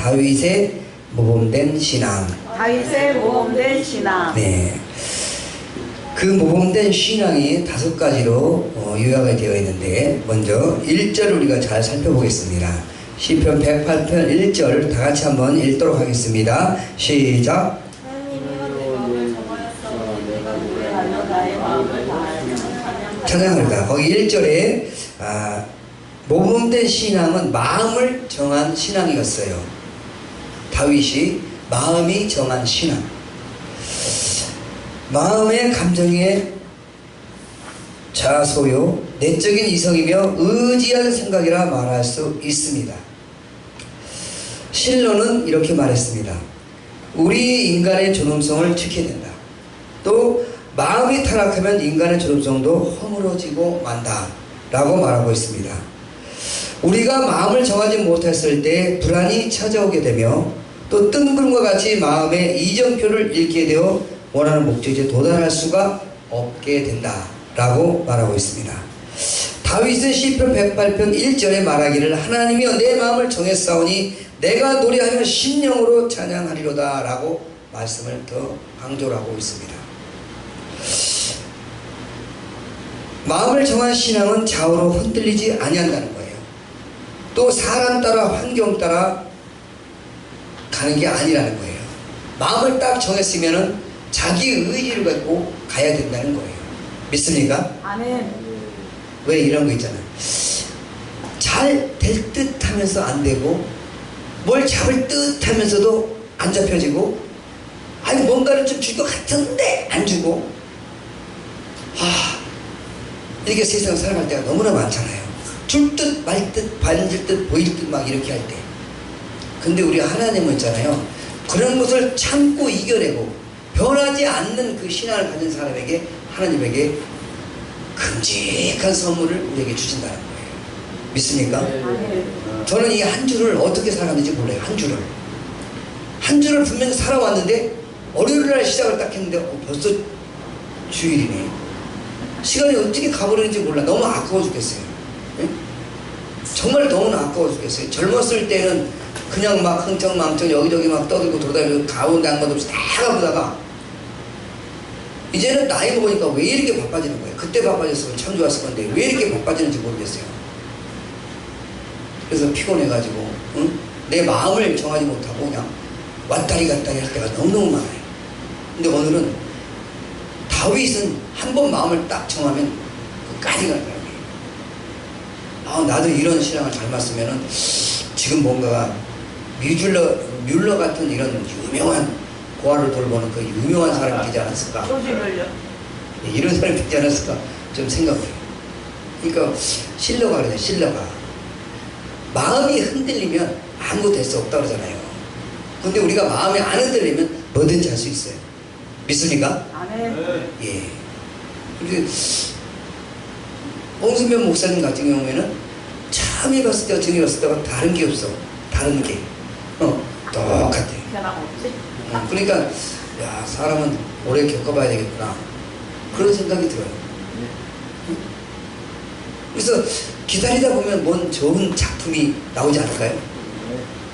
다윗의 모범된 신앙. 다윗의 모범된 신앙. 네. 그 모범된 신앙이 5가지로 요약이 되어 있는데, 먼저 1절을 우리가 잘 살펴보겠습니다. 시편 108편 1절 다 같이 한번 읽도록 하겠습니다. 시작. 찬양합니다. 거기 1절에 모범된 신앙은 마음을 정한 신앙이었어요. 다윗이 마음이 정한 신앙. 마음의 감정의 자소요, 내적인 이성이며 의지하는 생각이라 말할 수 있습니다. 실로는 이렇게 말했습니다. 우리 인간의 존엄성을 지켜야 된다. 또 마음이 타락하면 인간의 존엄성도 허물어지고 만다 라고 말하고 있습니다. 우리가 마음을 정하지 못했을 때 불안이 찾아오게 되며 또 뜬구름과 같이 마음의 이정표를 잃게 되어 원하는 목적지에 도달할 수가 없게 된다 라고 말하고 있습니다. 다윗은 시편 108편 1절에 말하기를 하나님이여 내 마음을 정했사오니 내가 노래하며 심령으로 찬양하리로다 라고 말씀을 더 강조를 하고 있습니다. 마음을 정한 신앙은 좌우로 흔들리지 아니한다는 거예요. 또 사람 따라 환경 따라 가는 게 아니라는 거예요. 마음을 딱 정했으면은 자기 의지를 갖고 가야 된다는 거예요. 믿습니까? 아멘. 왜 이런 거 있잖아요. 잘 될 듯 하면서 안 되고, 뭘 잡을 듯 하면서도 안 잡혀지고, 아니 뭔가를 좀 줄 것 같은데 안 주고, 이렇게 세상 살아갈 때가 너무나 많잖아요. 줄 듯 말 듯 반질 듯 보일 듯 막 이렇게 할 때. 근데 우리 하나님은 있잖아요. 그런 것을 참고 이겨내고 변하지 않는 그 신앙을 가진 사람에게, 하나님에게 큼직한 선물을 우리에게 주신다는 거예요. 믿습니까? 저는 이 한 주를 어떻게 살았는지 몰라요. 한 주를 분명히 살아왔는데 월요일날 시작을 딱 했는데 벌써 주일이네. 시간이 어떻게 가버리는지 몰라. 너무 아까워 죽겠어요. 네? 정말 너무나 아까워 죽겠어요. 젊었을 때는 그냥 막 흥청망청 여기저기 막 떠들고 돌아다니고 가운데 한 것 없이 다 가보다가 이제는 나이 먹으니까 왜 이렇게 바빠지는 거예요. 그때 바빠졌으면 참 좋았을 건데 왜 이렇게 바빠지는지 모르겠어요. 그래서 피곤해가지고 내 마음을 정하지 못하고 그냥 왔다리 갔다리 할 때가 너무너무 많아요. 근데 오늘은 다윗은 한 번 마음을 딱 정하면 끝까지 갈 거예요. 나도 이런 신앙을 닮았으면은 지금 뭔가가 뮬러 같은 이런 유명한 고아를 돌보는 그 유명한 사람이 되지 않았을까? 이런 사람이 되지 않았을까? 좀 생각해요. 그러니까 실러가 그러잖아요. 실러가 마음이 흔들리면 아무것도 할 수 없다고 그러잖아요. 근데 우리가 마음이 안 흔들리면 뭐든지 할 수 있어요. 믿습니까? 아멘. 예. 근데 홍순변 목사님 같은 경우에는 처음 해봤을 때와 지금 해봤을 때가 다른 게 없어. 다른 게 똑같아. 변함없지? 그러니까 야, 사람은 오래 겪어봐야 되겠구나 그런 생각이 들어요. 그래서 기다리다 보면 뭔 좋은 작품이 나오지 않을까요?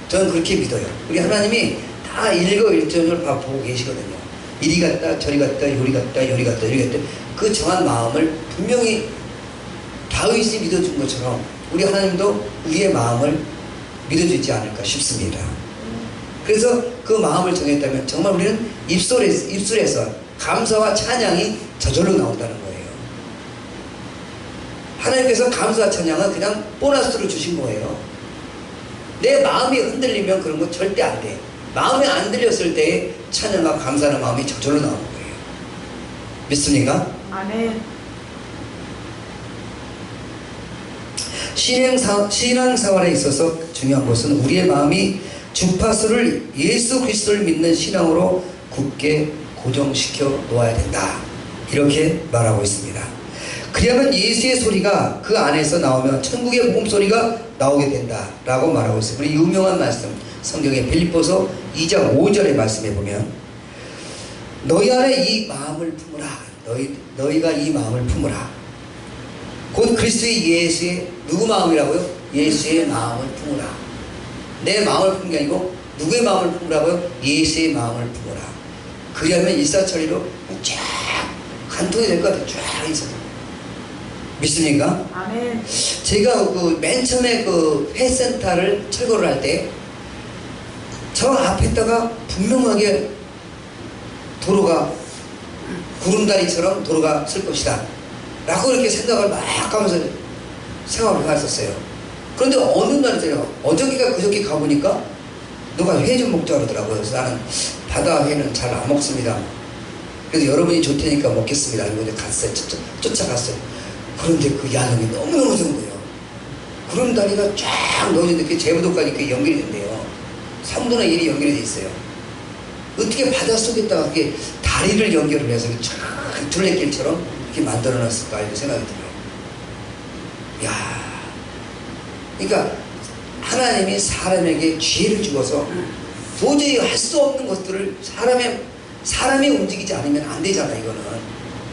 저는 그렇게 믿어요. 우리 하나님이 다 일거일정을 보고 계시거든요. 이리 갔다 저리 갔다 요리 갔다 요리 갔다 요리 갔다 그 정한 마음을 분명히 다윗이 믿어준 것처럼 우리 하나님도 우리의 마음을 믿어주지 않을까 싶습니다. 그래서 그 마음을 정했다면 정말 우리는 입술에서 감사와 찬양이 저절로 나온다는 거예요. 하나님께서 감사와 찬양은 그냥 보너스로 주신 거예요. 내 마음이 흔들리면 그런 거 절대 안 돼. 마음이 안 들렸을 때 찬양과 감사하는 마음이 저절로 나오는 거예요. 믿습니까? 아멘. 신앙생활에 있어서 중요한 것은 우리의 마음이 주파수를 예수 그리스도를 믿는 신앙으로 굳게 고정시켜 놓아야 된다. 이렇게 말하고 있습니다. 그러면 예수의 소리가 그 안에서 나오면 천국의 복음 소리가 나오게 된다 라고 말하고 있어요. 우리 유명한 말씀 성경의 빌립보서 2장 5절의 말씀에 보면 너희 안에 이 마음을 품으라. 너희가 이 마음을 품으라. 곧 그리스도의 예수의 누구 마음이라고요? 예수의 마음을 품으라. 내 마음을 품는 게 아니고 누구의 마음을 품으라고요? 예수의 마음을 품어라. 그리하면 일사천리로 쫙 관통이 될 것 같아요. 쫙 있어서. 믿습니까? 아멘. 제가 그 맨 처음에 그 회센터를 철거를 할 때 저 앞에다가 분명하게 도로가 구름다리처럼 도로가 쓸 것이다 라고 이렇게 생각을 막 하면서 생각을 해왔었어요. 그런데 어느 날이잖아요. 어저께가 그저께 가보니까 누가 회 좀 먹자 그러더라고요. 그래서 나는 바다 회는 잘 안 먹습니다. 그래서 여러분이 좋다니까 먹겠습니다. 이번에 갔어요. 쫓아갔어요. 그런데 그 야경이 너무너무 좋은 거예요. 구름다리가 쫙 놓여있는데 그게 제부도까지 이렇게 연결이 된대요. 3분의 1이 연결이 돼 있어요. 어떻게 바닷속에다가 그게 다리를 연결을 해서 쫙 둘레길처럼 이렇게 만들어 놨을까 이런 생각이 들어요. 야, 그러니까 하나님이 사람에게 지혜를 주어서 도저히 할 수 없는 것들을 사람이 움직이지 않으면 안 되잖아. 이거는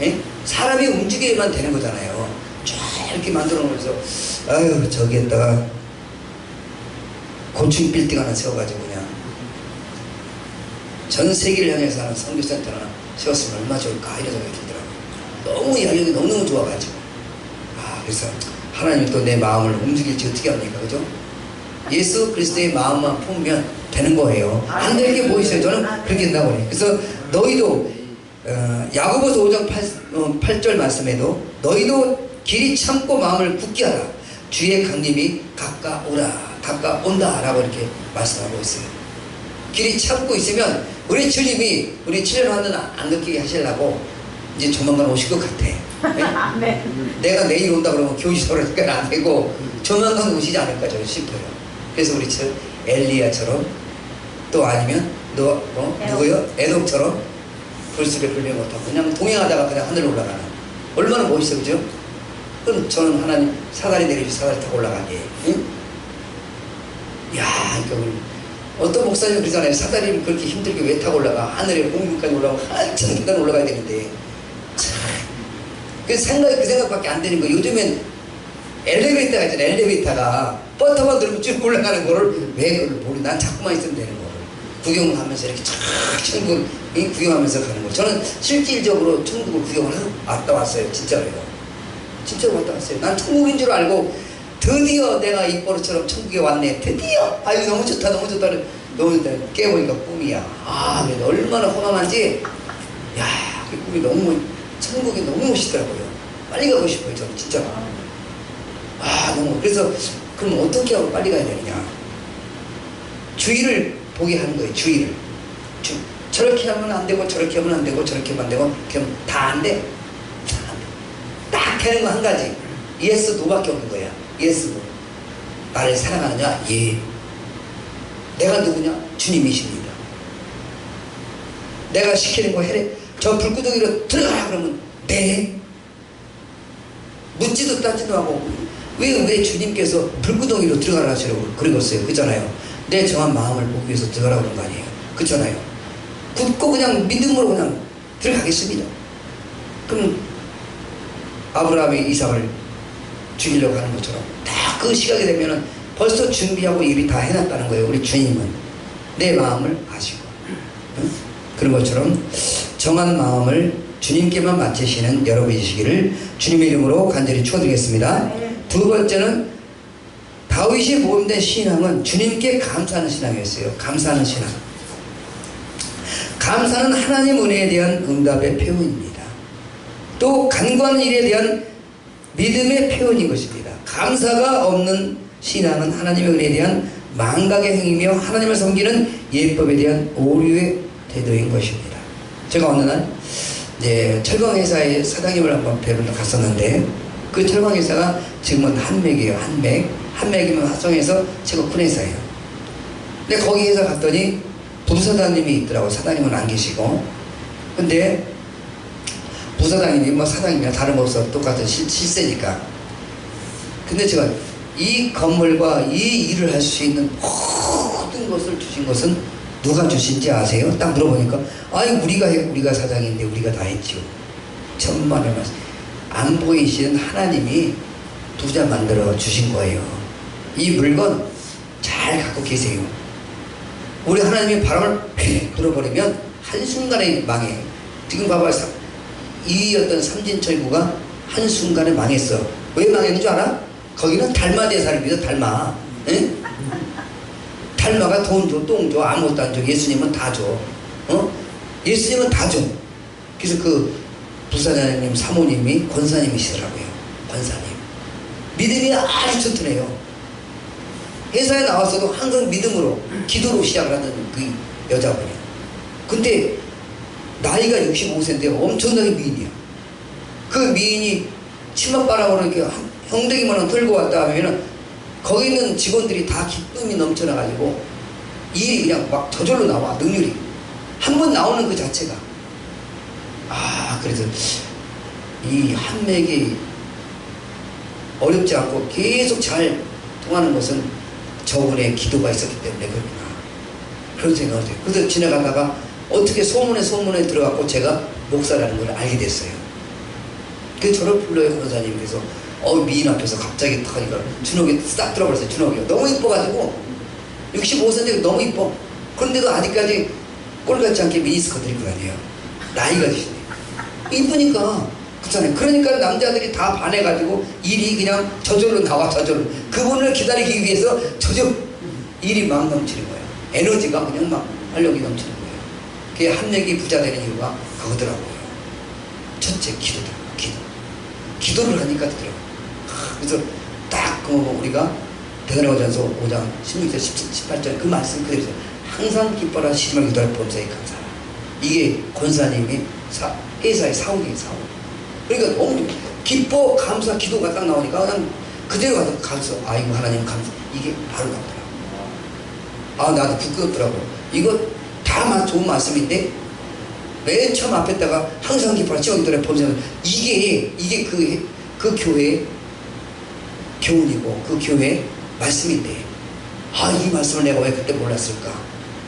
예? 사람이 움직여야만 되는 거잖아요. 쫙 이렇게 만들어 놓으면서 아유 저기에다가 고층 빌딩 하나 세워가지고 그냥 전 세계를 향해서 하는 선교센터 하나 세웠으면 얼마나 좋을까 이런 생각이 들더라고요. 너무 야경이 너무너무 좋아가지고 그래서 하나님이 또 내 마음을 움직일지 어떻게 합니까? 그죠? 예수 그리스도의 마음만 품으면 되는 거예요. 안 될 게 뭐 있어요? 저는 그렇게 된다고 해요. 그래서 너희도 야고보서 5장 8절 말씀에도 너희도 길이 참고 마음을 굳게 하라. 주의 강림이 가까온다 라고 이렇게 말씀하고 있어요. 길이 참고 있으면 우리 주님이 우리 7년 한번 안 느끼게 하시려고 이제 조만간 오실 것 같아. 네. 내가 내일 온다 그러면 교시소를 하니까 안 되고 조만간 오시지 않을까 저는 싶어요. 그래서 우리처럼 엘리야처럼 또 아니면 누구요? 에녹처럼 불수를 불명 못하고 그냥 동행하다가 그냥 하늘로 올라가는 얼마나 멋있어 그죠? 그럼 저는 하나님 사다리 내리시 사다리 타고 올라가게. 응? 야, 그러니까 어떤 목사님은 그러잖아요. 사다리를 그렇게 힘들게 왜 타고 올라가? 하늘에 공중까지 올라가면 한참 계단 올라가야 되는데 참. 그 생각밖에 안 되는 거예요. 요즘엔 엘리베이터가 있잖아요. 엘리베이터가 버튼만 누르면 쭉 올라가는 거를 왜 그걸 모르? 난 자꾸만 있으면 되는 거를 구경하면서 이렇게 천국 구경하면서 가는 거. 저는 실질적으로 천국을 구경을 왔다 왔어요. 진짜로요. 진짜로 왔다 왔어요. 난 천국인 줄 알고 드디어 내가 이 버릇처럼 천국에 왔네. 드디어 아유 너무 좋다 너무 좋다 너무 좋다. 깨보니까 꿈이야. 그래도 얼마나 허망한지. 야, 그 꿈이 너무 천국이 너무 멋있더라고요. 빨리 가고 싶어요. 저는 진짜. 너무. 그래서 그럼 어떻게 하고 빨리 가야 되느냐? 주의를 보게 하는 거예요. 주의를. 저렇게 하면 안 되고 저렇게 하면 안 되고 저렇게 하면 안 되고 그럼 다 안 돼. 딱 되는 거 한 가지. 예스 노밖에 없는 거야. 예스 노. 나를 사랑하느냐? 예. 내가 누구냐? 주님이십니다. 내가 시키는 거 해래. 저 불구덩이로 들어가라 그러면 네. 묻지도 따지도 하고 왜 주님께서 불구덩이로 들어가라 하시라고 그러겠어요. 그렇잖아요. 내 정한 마음을 보기 위해서 들어가라고 그런 거 아니에요. 그렇잖아요. 굳고 그냥 믿음으로 그냥 들어가겠습니다. 그럼 아브라함이 이삭을 죽이려고 하는 것처럼 딱 그 시각이 되면은 벌써 준비하고 일이 다 해놨다는 거예요. 우리 주님은 내 마음을 아시고 응? 그런 것처럼 정한 마음을 주님께만 맡기시는 여러분이시기를 주님의 이름으로 간절히 축원드리겠습니다. 두 번째는 다윗이 모험된 신앙은 주님께 감사하는 신앙이었어요. 감사하는 신앙. 감사는 하나님 은혜에 대한 응답의 표현입니다. 또 간구하는 일에 대한 믿음의 표현인 것입니다. 감사가 없는 신앙은 하나님의 은혜에 대한 망각의 행위며 하나님을 섬기는 예법에 대한 오류의 태도인 것입니다. 제가 어느 날 이제 철강회사의 사장님을 한번 뵈러 갔었는데 그 철강회사가 지금은 한맥이에요. 한맥이면 화성에서 최고 큰 회사예요. 근데 거기 회사 갔더니 부사장님이 있더라고. 사장님은 안 계시고. 근데 부사장님이 뭐 사장님이나 다름없어 똑같은 실세니까. 근데 제가 이 건물과 이 일을 할 수 있는 모든 것을 주신 것은 누가 주신지 아세요? 딱 물어보니까 우리가 사장인데 우리가 다 했지요. 천만의 말씀. 안 보이시는 하나님이 부자 만들어 주신 거예요. 이 물건 잘 잘 갖고 계세요. 우리 하나님이 바람을 휙 불어버리면 한순간에 망해. 지금 봐봐, 이 어떤 삼진철구가 한순간에 망했어. 왜 망했는 줄 알아? 거기는 달마 대사를 믿어. 달마. 에? 달마가 돈 줘, 똥 줘, 아무것도 안 줘. 예수님은 다 줘. 예수님은 다 줘. 그래서 그 부사장님 사모님이 권사님이시더라고요. 권사님. 믿음이 아주 튼튼해요. 회사에 나와서도 항상 믿음으로, 기도로 시작을 하는 그 여자분이에요. 근데 나이가 65세인데 엄청나게 미인이야. 그 미인이 치맛바람으로 이렇게 형대기만 들고 왔다 하면은 거기 있는 직원들이 다 기쁨이 넘쳐나가지고 일이 그냥 막 저절로 나와. 능률이 한 번 나오는 그 자체가, 그래서 이 한맥이 어렵지 않고 계속 잘 통하는 것은 저분의 기도가 있었기 때문에 그렇구나, 그런 생각을 해요. 그래서 지나가다가 어떻게 소문에 들어갔고 제가 목사라는 걸 알게 됐어요. 그래서 저를 불러요, 권사님. 그래서 미인 앞에서 갑자기 탁 하니까 준옥이 싹 들어버렸어요. 준옥이요. 너무 이뻐가지고 65세인데 너무 이뻐. 그런데도 아직까지 꼴같지 않게 미니스커트 입고 다녀요. 나이가 드시네. 이쁘니까. 그렇잖아요. 그러니까 남자들이 다 반해가지고 일이 그냥 저절로 나와. 저절로. 그분을 기다리기 위해서 저절로 일이 막 넘치는 거예요. 에너지가 그냥 막 활력이 넘치는 거예요. 그게 한맥이 부자 되는 이유가 그거더라고요. 첫째, 기도다. 기도를 하니까 되더라고요. 그래서 딱 우리가 베드로전서 5장 16절 18절 그 말씀 그대로 항상 기뻐라 시름을 기도할 범사에 감사하라. 이게 권사님이 회사의 사옥이에요. 사옥. 그러니까 너무 기뻐 감사 기도가 딱 나오니까 그냥 그대로 가서 이거 하나님 감사, 이게 바로 나오더라고. 나도 부끄럽더라고. 이거 다 좋은 말씀인데 맨 처음 앞에다가 항상 기뻐라 시름을 기도할 범사에, 이게 그 교회의 교훈이고 그 교회의 말씀인데, 이 말씀을 내가 왜 그때 몰랐을까?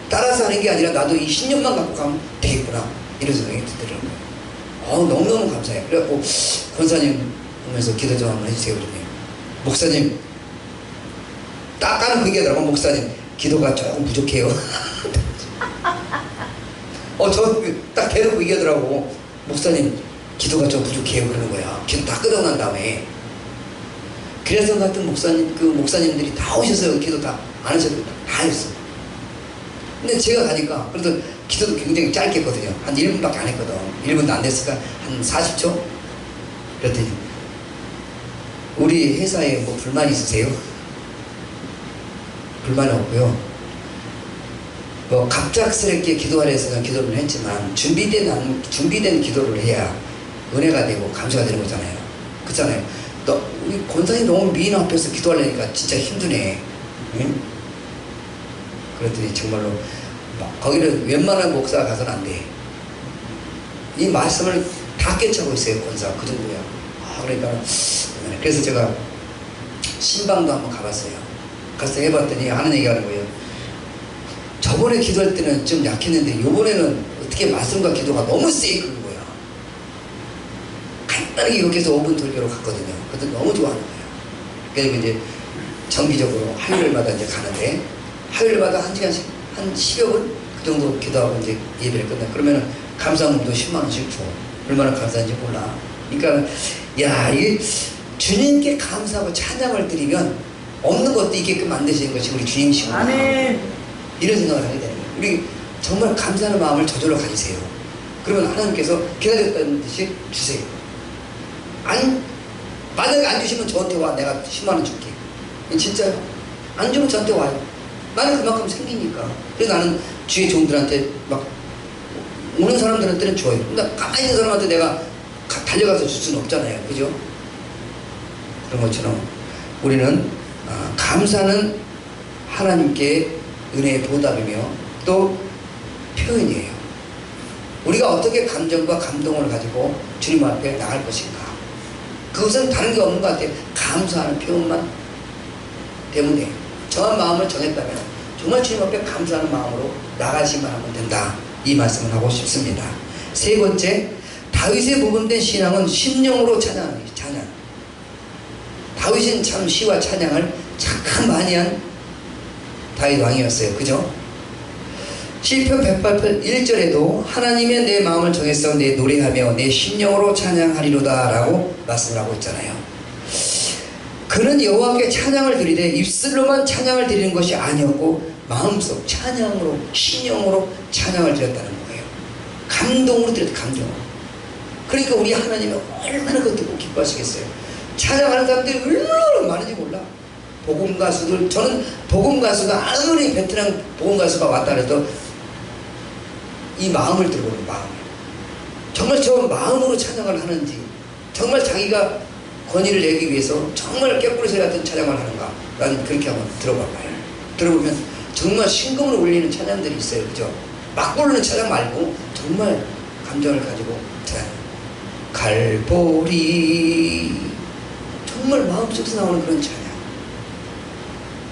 따라서 하는 게 아니라 나도 이 신념만 갖고 가면 되겠구나, 이런 생각이 들더라고요. 너무너무 감사해요. 그래갖고 권사님 오면서 기도 좀 한번 해주세요. 그러면 목사님 딱 까는 그 얘기하더라고. 목사님 기도가 조금 부족해요. 저 딱 대놓고 얘기하더라고. 목사님 기도가 좀 부족해요. 그러는 거야. 기도 다 끄덕 난 다음에. 그래서 같은 목사님들이 다 오셔서 기도 다 안 하셔도 다 했어. 근데 제가 가니까 그래도 기도도 굉장히 짧게 했거든요. 한 1분밖에 안 했거든. 1분도 안 됐을까? 한 40초? 그랬더니 우리 회사에 뭐 불만 있으세요? 불만 없고요. 뭐 갑작스럽게 기도하려 해서 기도를 했지만 준비된 기도를 해야 은혜가 되고 감사가 되는 거잖아요. 그렇잖아요. 우리 권사님 너무 미인 앞에서 기도하려니까 진짜 힘드네. 응? 그랬더니 정말로 거기는 웬만한 목사가 가서는 안 돼. 이 말씀을 다 깨차고 있어요. 권사 그 정도야. 그러니까 그래서 제가 신방도 한번 가봤어요. 가서 해봤더니 하는 얘기가 하는 거예요. 저번에 기도할 때는 좀 약했는데 요번에는 어떻게 말씀과 기도가 너무 세게 그런 거야. 간단하게 이렇게 해서 5분 돌기로 갔거든요. 그래서 너무 좋아하는 거예요. 그래서 이제 정기적으로 화요일마다 이제 가는데, 화요일마다 1시간씩 한 10여 분 그 정도 기도하고 이제 예배를 끝나. 그러면은 감사금도 10만원씩 줘. 얼마나 감사한지 몰라. 그러니까 이게 주님께 감사하고 찬양을 드리면 없는 것도 있게끔 만드시는 것이 우리 주님이시구나. 아멘. 이런 생각을 하게 되는 거예요. 우리 정말 감사하는 마음을 저절로 가지세요. 그러면 하나님께서 기다렸다는 듯이 주세요. 만약에 안 주시면 저한테 와. 내가 10만원 줄게. 진짜요. 안 주면 저한테 와요. 나는 그만큼 생기니까. 그래서 나는 주위 종들한테 막 오는 사람들한테는 줘요. 근데 가만히 있는 사람한테 내가 달려가서 줄 수는 없잖아요. 그죠? 그런 것처럼 우리는 감사는 하나님께 은혜의 보답이며 또 표현이에요. 우리가 어떻게 감정과 감동을 가지고 주님 앞에 나갈 것인가. 그것은 다른 게 없는 것 같아요. 감사하는 표현만 되면 돼요. 정한 마음을 정했다면 정말 주님 앞에 감사하는 마음으로 나가시만 하면 된다. 이 말씀을 하고 싶습니다. 세 번째, 다윗의 모범된 신앙은 심령으로 찬양하는 거예요. 찬양. 다윗은 참 시와 찬양을 참 많이 한 다윗 왕이었어요. 그죠? 시편 108편 1절에도 하나님의 내 마음을 정했어 내 노래하며 내 심령으로 찬양하리로다 라고 말씀을 하고 있잖아요. 그는 여호와께 찬양을 드리되 입술로만 찬양을 드리는 것이 아니었고 마음속 찬양으로 심령으로 찬양을 드렸다는 거예요. 감동으로 드렸다. 감동으로. 그러니까 우리 하나님은 얼마나 그것 듣고 기뻐하시겠어요. 찬양하는 사람들이 얼마나 많은지 몰라. 복음 가수들, 저는 복음 가수가 아무리 베테랑 복음 가수가 왔다 해도 이 마음을 들어보는 마음을, 정말 저 마음으로 찬양을 하는지, 정말 자기가 권위를 내기 위해서 정말 깨꼬리 소리 같은 찬양을 하는가, 난 그렇게 한번 들어봐봐요. 들어보면 정말 신금으로 울리는 찬양들이 있어요. 그죠? 막 부르는 찬양 말고 정말 감정을 가지고 찬양. 갈보리, 정말 마음속에서 나오는 그런 찬양.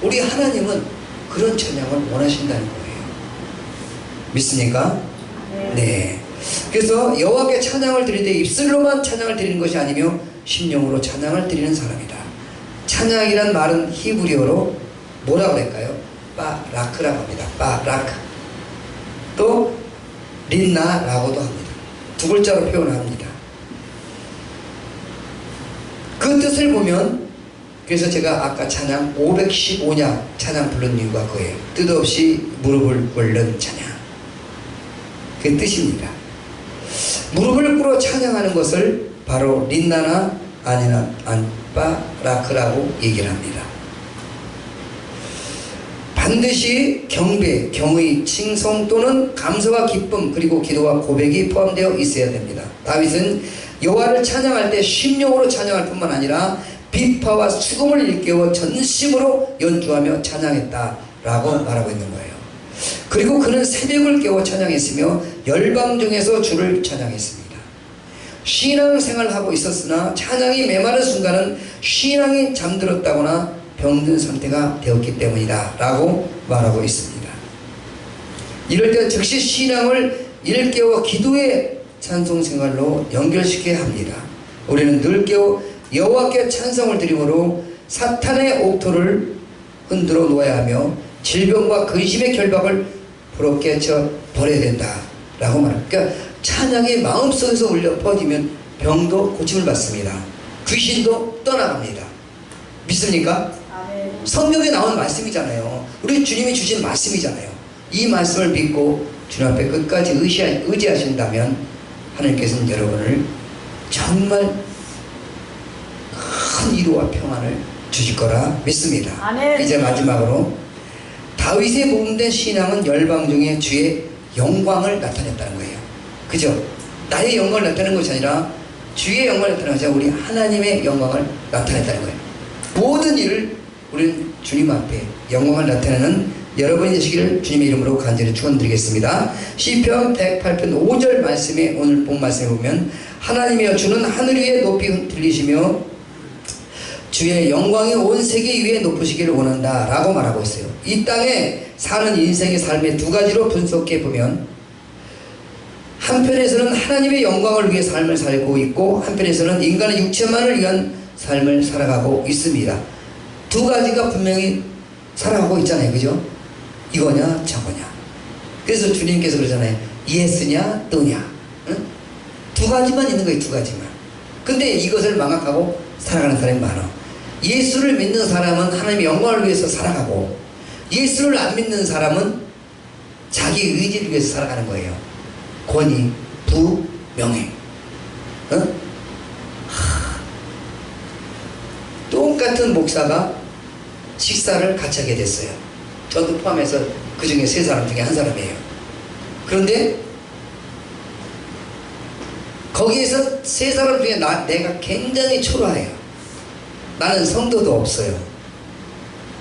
우리 하나님은 그런 찬양을 원하신다는 거예요. 믿습니까? 네. 그래서 여호와께 찬양을 드리되 입술로만 찬양을 드리는 것이 아니며 심령으로 찬양을 드리는 사람이다. 찬양이란 말은 히브리어로 뭐라고 할까요? 바라크라고 합니다. 바라크. 또 린나라고도 합니다. 두 글자로 표현합니다. 그 뜻을 보면, 그래서 제가 아까 찬양 515냐 찬양 부른 이유가 그거예요. 뜻없이 무릎을 꿇는 찬양. 그게 뜻입니다. 무릎을 꿇어 찬양하는 것을 바로 린나나 아니나 안바라크라고 얘기를 합니다. 반드시 경배, 경의, 칭송 또는 감사와 기쁨 그리고 기도와 고백이 포함되어 있어야 됩니다. 다윗은 여호와를 찬양할 때 심령으로 찬양할 뿐만 아니라 비파와 수금을 일깨워 전심으로 연주하며 찬양했다라고 말하고 있는 거예요. 그리고 그는 새벽을 깨워 찬양했으며 열방 중에서 주를 찬양했습니다. 신앙생활을 하고 있었으나 찬양이 메마른 순간은 신앙이 잠들었다거나 병든 상태가 되었기 때문이다 라고 말하고 있습니다. 이럴 때 즉시 신앙을 일깨워 기도의 찬송생활로 연결시켜야 합니다. 우리는 늘 깨워 여호와께 찬송을 드림으로 사탄의 옥토를 흔들어 놓아야 하며 질병과 근심의 결박을 부럽게 쳐 버려야 된다 라고 말합니다. 그러니까 찬양이 마음속에서 울려 퍼지면 병도 고침을 받습니다. 귀신도 떠나갑니다. 믿습니까? 아멘. 성경에 나온 말씀이잖아요. 우리 주님이 주신 말씀이잖아요. 이 말씀을 믿고 주님 앞에 끝까지 의지하신다면 하나님께서는 여러분을 정말 큰 위로와 평안을 주실 거라 믿습니다. 아멘. 이제 마지막으로 다윗의 복음된 신앙은 열방 중에 주의 영광을 나타냈다는 거예요. 그죠? 나의 영광을 나타내는 것이 아니라 주의 영광을 나타내는 것이 아니라 우리 하나님의 영광을 나타냈다는 거예요. 모든 일을 우리는 주님 앞에 영광을 나타내는 여러분이 되시기를 주님의 이름으로 간절히 축원드리겠습니다. 시편 108편 5절 말씀에 오늘 본 말씀에 보면 하나님이여 주는 하늘 위에 높이 들리시며 주의 영광이 온 세계 위에 높으시기를 원한다 라고 말하고 있어요. 이 땅에 사는 인생의 삶의 두 가지로 분석해 보면 한편에서는 하나님의 영광을 위해 삶을 살고 있고 한편에서는 인간의 육체만을 위한 삶을 살아가고 있습니다. 두 가지가 분명히 살아가고 있잖아요. 그죠? 이거냐 저거냐. 그래서 주님께서 그러잖아요. 예스냐 또냐. 응? 두 가지만 있는 거예요. 두 가지만. 근데 이것을 망각하고 살아가는 사람이 많아. 예수를 믿는 사람은 하나님의 영광을 위해서 살아가고 예수를 안 믿는 사람은 자기 의지를 위해서 살아가는 거예요. 권위, 부, 명예. 응? 똑같은 목사가 식사를 같이 하게 됐어요. 저도 포함해서 그 중에 세 사람 중에 한 사람이에요. 그런데 거기에서 세 사람 중에 내가 굉장히 초라해요. 나는 성도도 없어요.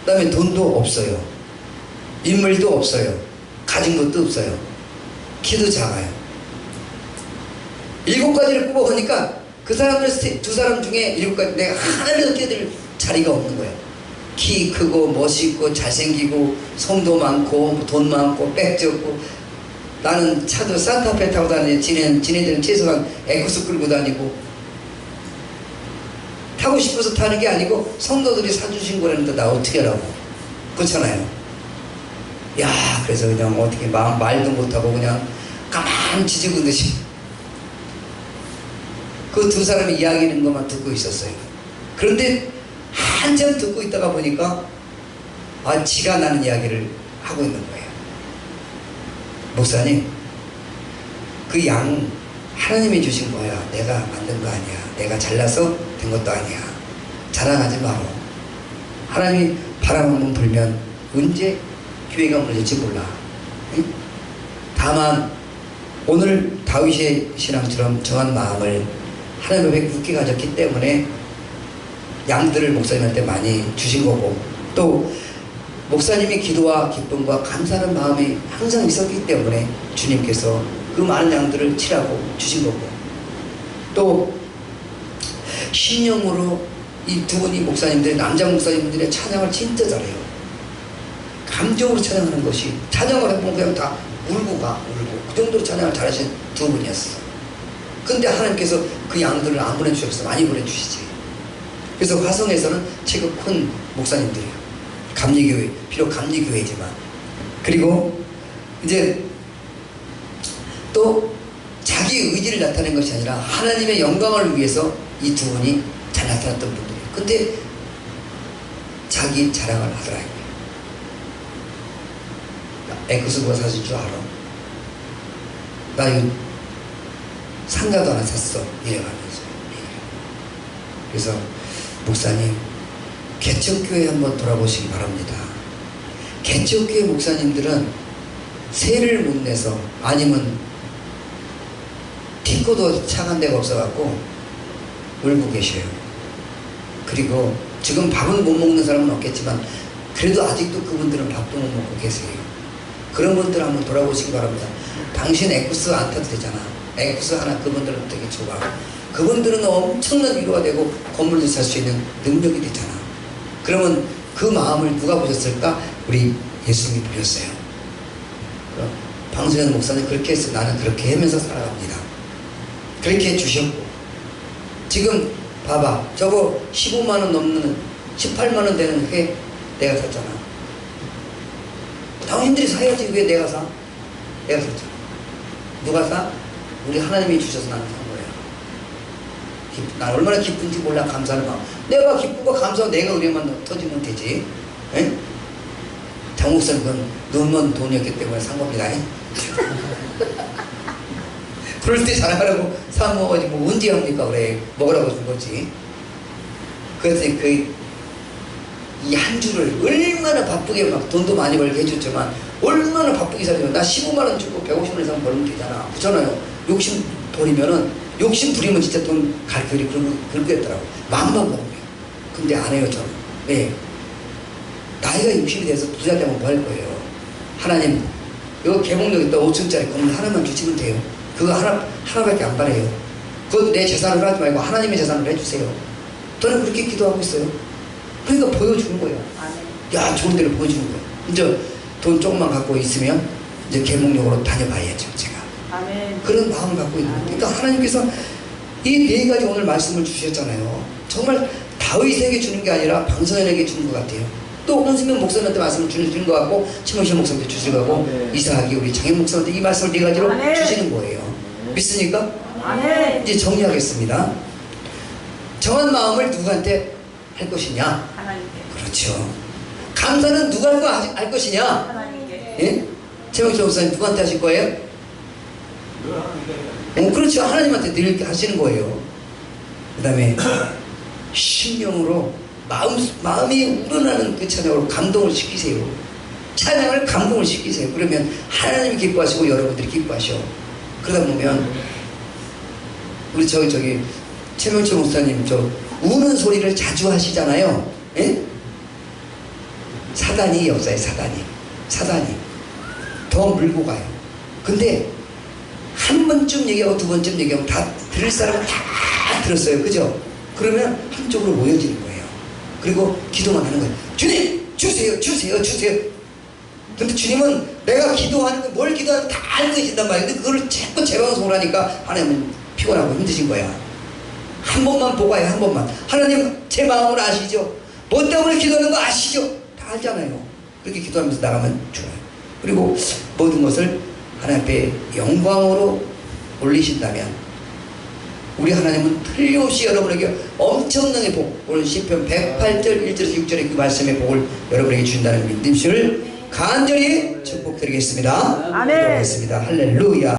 그 다음에 돈도 없어요. 인물도 없어요. 가진 것도 없어요. 키도 작아요. 7가지를 뽑아보니까 그 사람들 두 사람 중에 7가지 내가 하나도 끼어들 자리가 없는 거예요. 키 크고 멋있고 잘생기고 성도 많고 돈 많고 백 적고 나는 차도 산타페 타고 다니는데 지네들은 최소한 에쿠스 끌고 다니고 타고 싶어서 타는 게 아니고 성도들이 사주신 거라는데 나 어떻게 하라고. 그렇잖아요. 야, 그래서 그냥 어떻게 말도 못하고 그냥 가만히 지지고 듯이 그 두 사람이 이야기하는 것만 듣고 있었어요. 그런데 한참 듣고 있다가 보니까 지가 나는 이야기를 하고 있는 거예요. 목사님, 그 양 하나님이 주신 거야. 내가 만든 거 아니야. 내가 잘나서 된 것도 아니야. 자랑하지 마라. 하나님이 바람 한번 불면 언제 교회가 무너질지 몰라. 응? 다만 오늘 다윗의 신앙처럼 정한 마음을 하나님 앞에 굳게 가졌기 때문에 양들을 목사님한테 많이 주신 거고, 또 목사님의 기도와 기쁨과 감사하는 마음이 항상 있었기 때문에 주님께서 그 많은 양들을 치라고 주신 거고, 또 신령으로 이 두 분이 목사님들, 남자 목사님들의 찬양을 진짜 잘해요. 감정으로 찬양하는 것이, 찬양을 해보면 그냥 다 울고 그 정도로 찬양을 잘하신 두 분이었어. 근데 하나님께서 그 양들을 안 보내주셔서 많이 보내주시지. 그래서 화성에서는 체급 큰 목사님들이에요. 감리교회, 비록 감리교회지만. 그리고 이제 또 자기 의지를 나타낸 것이 아니라 하나님의 영광을 위해서 이 두 분이 잘 나타났던 분들이에요. 근데 자기 자랑을 하더라고요. 엑스보가 사줄 줄 알아? 나 이거 상가도 하나 샀어. 이래가면서. 그래서 목사님, 개척교회 한번 돌아보시기 바랍니다. 개척교회 목사님들은 세를 못 내서, 아니면 딛고도 차간 데가 없어갖고 울고 계셔요. 그리고 지금 밥은 못 먹는 사람은 없겠지만 그래도 아직도 그분들은 밥도 못 먹고 계세요. 그런 분들 한번 돌아보시기 바랍니다. 당신 엑스 안 타도 되잖아. 엑스 하나 그분들은 되게 좋아. 그분들은 엄청난 위로가 되고 건물도 살 수 있는 능력이 되잖아. 그러면 그 마음을 누가 보셨을까? 우리 예수님이 보셨어요. 방수현 목사님 그렇게 했어. 나는 그렇게 하면서 살아갑니다. 그렇게 해주셨고, 지금 봐봐, 저거 15만원 넘는 18만원 되는 회 내가 샀잖아. 당신들이 사야지. 왜 내가 사? 내가 샀잖아. 누가 사? 우리 하나님이 주셔서 나는 산 거야. 난 얼마나 기쁜지 몰라. 감사하는 마음. 내가 기쁘고 감사하고 내가 은혜만 터지면 되지. 에? 장 목사님 그건 너무 돈이었기 때문에 산 겁니다. 그럴 때 자랑하라고 사 먹어가지고 뭐 언제 합니까? 그래, 먹으라고 준 거지. 그래서 이 한 주를 얼마나 바쁘게 막 돈도 많이 벌게 해줬지만 얼마나 바쁘게 살려면 나 15만원 주고 150만 이상 벌면 되잖아. 그렇잖아요. 욕심 버리면은, 욕심 부리면 진짜 돈 갈 길이 그러겠더라고. 마음만 먹으면. 근데 안 해요, 저는. 왜? 나이가 60이 돼서 부자 되면 뭐 할 거예요? 하나님, 이거 개봉력 있다 5층짜리 건물 하나만 주시면 돼요. 그거 하나밖에 안 바래요. 그건 내 재산으로 하지 말고 하나님의 재산으로 해주세요. 저는 그렇게 기도하고 있어요. 그러니까 보여주는 거예요. 야, 좋은 데를 보여주는 거예요. 이제 돈 조금만 갖고 있으면 이제 개몽력으로 다녀봐야죠, 제가. 아멘. 그런 마음을 갖고 있는 거예요. 그러니까 하나님께서 이 네 가지 오늘 말씀을 주셨잖아요. 정말 다윗에게 주는 게 아니라 방선에게 주는 것 같아요. 또 홍수명 목사님한테 말씀을 주는 것 같고, 최명실 목사님한테 주시는 것 같고, 이사하기 우리 장현 목사님한테 이 말씀을 네 가지로 주시는 거예요. 믿습니까? 이제 정리하겠습니다. 정한 마음을 누구한테 할 것이냐? 하나님께. 그렇죠. 감사는 누가 할 것이냐? 하나님께. 예? 최명실 목사님 누구한테 하실 거예요? 그렇죠. 하나님한테 늘 하시는 거예요. 그 다음에 심령으로 마음이 우러나는 그 찬양으로 감동을 시키세요. 찬양을 감동을 시키세요. 그러면 하나님이 기뻐하시고 여러분들이 기뻐하셔. 그러다 보면 우리 저기 최명철 목사님 저 우는 소리를 자주 하시잖아요. 예? 사단이 역사에 사단이 더 물고 가요. 근데 한 번쯤 얘기하고 두 번쯤 얘기하면 다 들을 사람은 다 들었어요. 그죠? 그러면 한쪽으로 모여지는 거예요. 그리고 기도만 하는 거예요. 주님 주세요 주세요 주세요. 근데 주님은 내가 기도하는 거 뭘 기도하는 다 알고 계신단 말이에요. 근데 그걸 자꾸 재방송을 하니까 하나님은 피곤하고 힘드신 거야. 한 번만 보가요. 한 번만. 하나님 제 마음을 아시죠? 뭐 때문에 기도하는 거 아시죠? 다 알잖아요. 그렇게 기도하면서 나가면 좋아요. 그리고 모든 것을 하나님 앞에 영광으로 올리신다면 우리 하나님은 틀림없이 여러분에게 엄청나게 복, 오늘 시편 108절 1절에서 6절의 그 말씀의 복을 여러분에게 주신다는 믿음을 간절히 축복드리겠습니다. 아멘. 기도하겠습니다. 할렐루야.